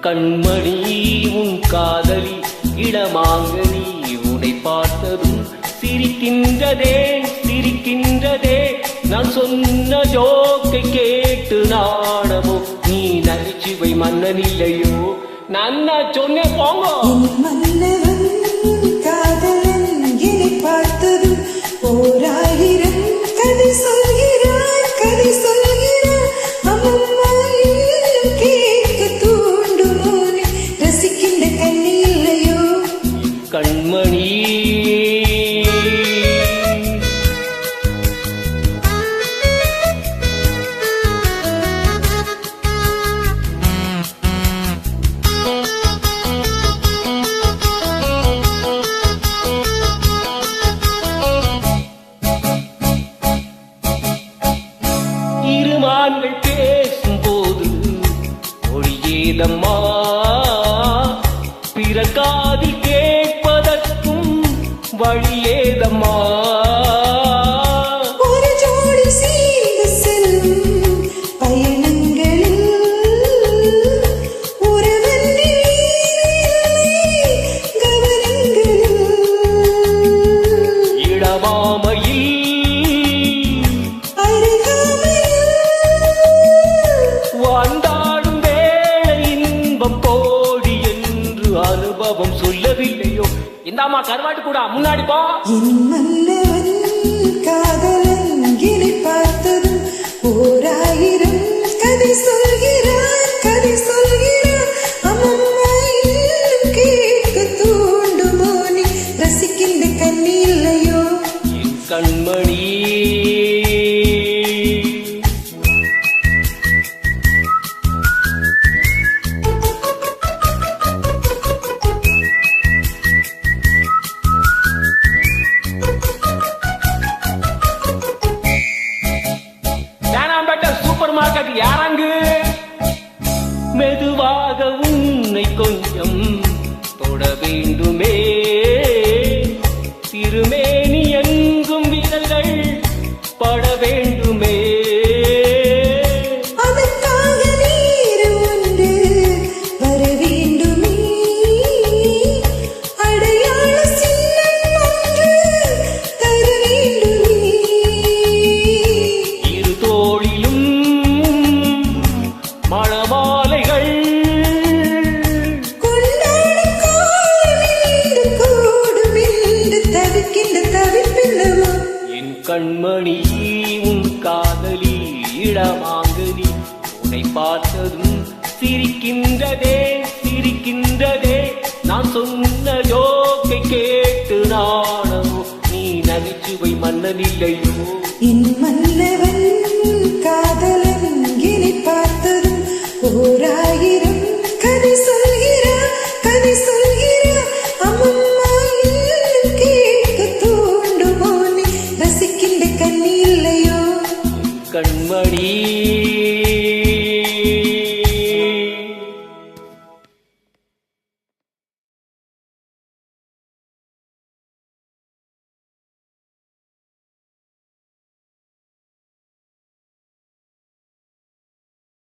கண்மணி உன் காதலி இளமாங்கனி உன்னை பார்த்ததும் சிரிக்கின்றதே சிரிக்கின்றதே. நான் சொன்ன ஜோக்கை கேட்டு நாணமோ நீ நகைச்சுவை மன்னனில்லையோ. நான் சொன்னேன் போங்க. ஓராயிரம் கதை சொல்கிறார் கதை சொல்கிறார் அம்மம்மா கேட்க தூண்டுமோனே ரசிக்கின்ற கண்ணி இல்லையோ. கண்மணி இருமான்கள் பேசும்போது மொழியேதம்மா பிற காதில் கேட்பதற்கும் வழியேதம்மா. ஒரு ஜோடி சேர்ந்து செல்லும் பயணங்களில் உறவன்றி கவனங்களில் இளமாமையில் வந்தாடும் வேளை இன்பம் கோடி என்று அனுபவம் சொல்லவில்லையோ. இந்தாமா கருவாட்டு கூட முன்னாடி போ. என் மன்னவன் காதலன் என்னை பார்த்ததும் ஓராயிரம் கதை சொல்கிறான் கதை சொல்கிறான் அம்மம்மா கேட்க தூண்டுமோனே ரசிக்கின்ற கண்ணி இல்லையோ. என் கண்மணி சூப்பர் மார்க்கெட் யாராங்கு மெதுவாக உன்னை கொஞ்சம் தொட வேண்டுமே. திருமேனி எங்கும் விரல்கள் பட வேண்டுமே. அதற்காக நேரம் ஒன்று வர வேண்டுமே. அடையாள சின்னம் ஒன்று தர வேண்டுமே. இரு தோளிலும் மணமாலைகள் கொண்டாடும் காலமென்று கூடுமென்று தவிக்கின்ற தவிப்பில்லவோ. என் கண்மணி உன் காதலி இளமாங்கனி உன்னை பார்த்ததும் சிரிக்கின்றதே சிரிக்கின்றதே. நான் சொன்ன ஜோக்கை கேட்டு நாணமோ நீ நகைச்சுவை மன்னனில்லையோ. என் மன்னவன் காதலன் என்னை பார்த்ததும் ஓரா